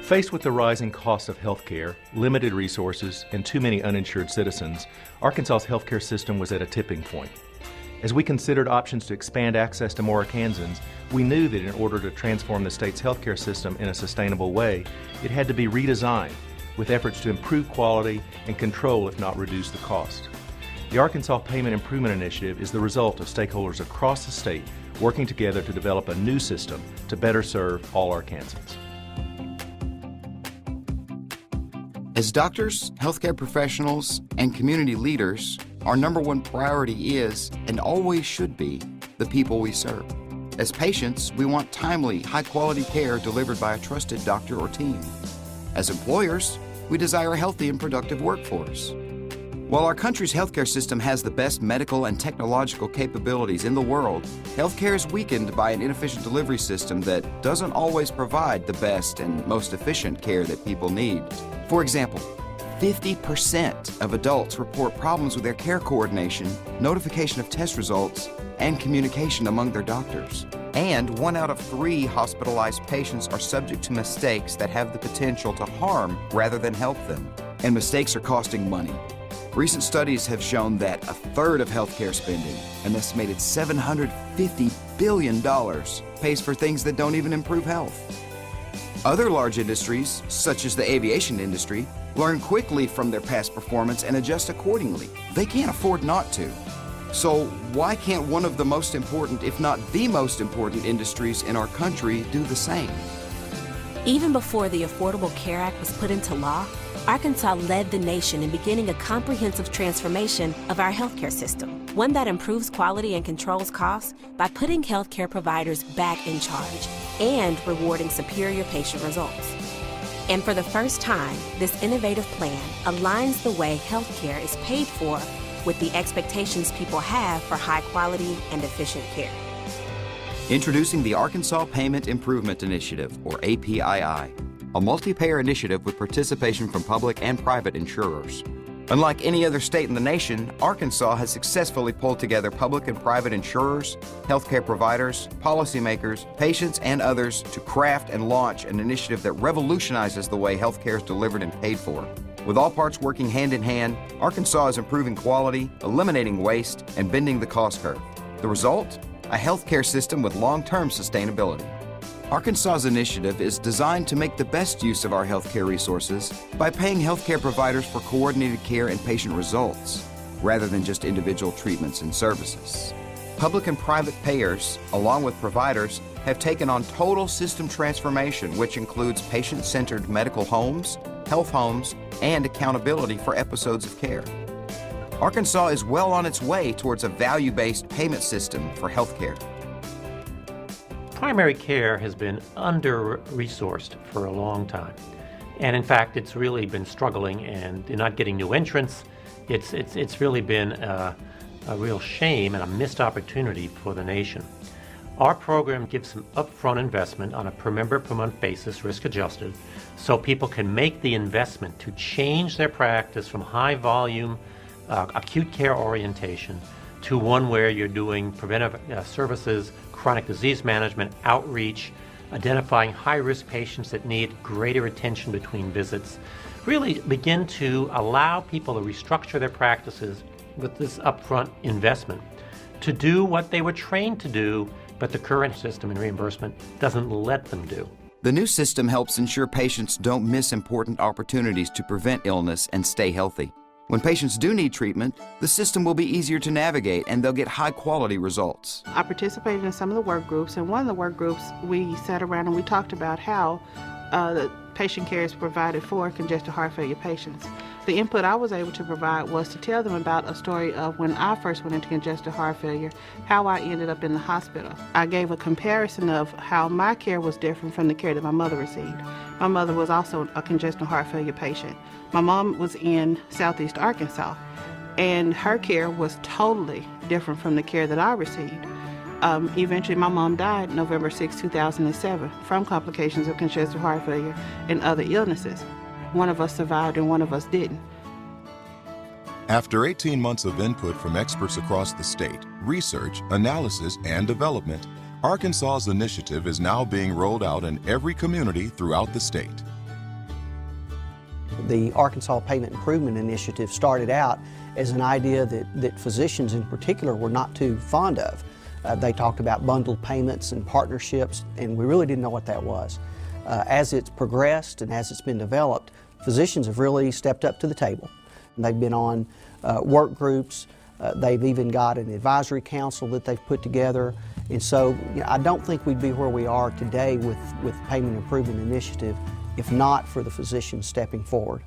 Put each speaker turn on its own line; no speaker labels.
Faced with the rising cost of health care, limited resources, and too many uninsured citizens, Arkansas's healthcare system was at a tipping point. As we considered options to expand access to more Arkansans, we knew that in order to transform the state's healthcare system in a sustainable way, it had to be redesigned, with efforts to improve quality and control, if not reduce the cost. The Arkansas Payment Improvement Initiative is the result of stakeholders across the state working together to develop a new system to better serve all Arkansans.
As doctors, healthcare professionals, and community leaders, our number one priority is, and always should be, the people we serve. As patients, we want timely, high-quality care delivered by a trusted doctor or team. As employers, we desire a healthy and productive workforce. While our country's healthcare system has the best medical and technological capabilities in the world, healthcare is weakened by an inefficient delivery system that doesn't always provide the best and most efficient care that people need. For example, 50% of adults report problems with their care coordination, notification of test results, and communication among their doctors. And 1 out of 3 hospitalized patients are subject to mistakes that have the potential to harm rather than help them. And mistakes are costing money. Recent studies have shown that a third of healthcare spending, an estimated $750 billion, pays for things that don't even improve health. Other large industries, such as the aviation industry, learn quickly from their past performance and adjust accordingly. They can't afford not to. So why can't one of the most important, if not the most important industries in our country do the same?
Even before the Affordable Care Act was put into law, Arkansas led the nation in beginning a comprehensive transformation of our healthcare system, one that improves quality and controls costs by putting healthcare providers back in charge and rewarding superior patient results. And for the first time, this innovative plan aligns the way healthcare is paid for with the expectations people have for high quality and efficient care.
Introducing the Arkansas Payment Improvement Initiative, or APII, a multi-payer initiative with participation from public and private insurers. Unlike any other state in the nation, Arkansas has successfully pulled together public and private insurers, healthcare providers, policymakers, patients, and others to craft and launch an initiative that revolutionizes the way healthcare is delivered and paid for. With all parts working hand in hand, Arkansas is improving quality, eliminating waste, and bending the cost curve. The result? A healthcare system with long-term sustainability. Arkansas's initiative is designed to make the best use of our healthcare resources by paying healthcare providers for coordinated care and patient results, rather than just individual treatments and services. Public and private payers, along with providers, have taken on total system transformation, which includes patient-centered medical homes, health homes, and accountability for episodes of care. Arkansas is well on its way towards a value-based payment system for healthcare.
Primary care has been under-resourced for a long time. And in fact, it's really been struggling and they're not getting new entrants. It's really been a real shame and a missed opportunity for the nation. Our program gives some upfront investment on a per member per month basis, risk adjusted, so people can make the investment to change their practice from high volume, acute care orientation to one where you're doing preventive services, chronic disease management, outreach, identifying high-risk patients that need greater attention between visits. Really begin to allow people to restructure their practices with this upfront investment to do what they were trained to do, but the current system and reimbursement doesn't let them do.
The new system helps ensure patients don't miss important opportunities to prevent illness and stay healthy. When patients do need treatment, the system will be easier to navigate and they'll get high-quality results.
I participated in some of the work groups, and one of the work groups we sat around and we talked about how the patient care is provided for congestive heart failure patients. The input I was able to provide was to tell them about a story of when I first went into congestive heart failure, how I ended up in the hospital. I gave a comparison of how my care was different from the care that my mother received. My mother was also a congestive heart failure patient. My mom was in Southeast Arkansas, and her care was totally different from the care that I received. Eventually, my mom died November 6, 2007 from complications of congestive heart failure and other illnesses. One of us survived and one of us didn't.
After 18 months of input from experts across the state, research, analysis, and development, Arkansas's initiative is now being rolled out in every community throughout the state.
The Arkansas Payment Improvement Initiative started out as an idea that physicians in particular were not too fond of. They talked about bundled payments and partnerships, and we really didn't know what that was. As it's progressed and as it's been developed, physicians have really stepped up to the table. They've been on work groups, they've even got an advisory council that they've put together. And so I don't think we'd be where we are today with the Payment Improvement Initiative if not for the physicians stepping forward.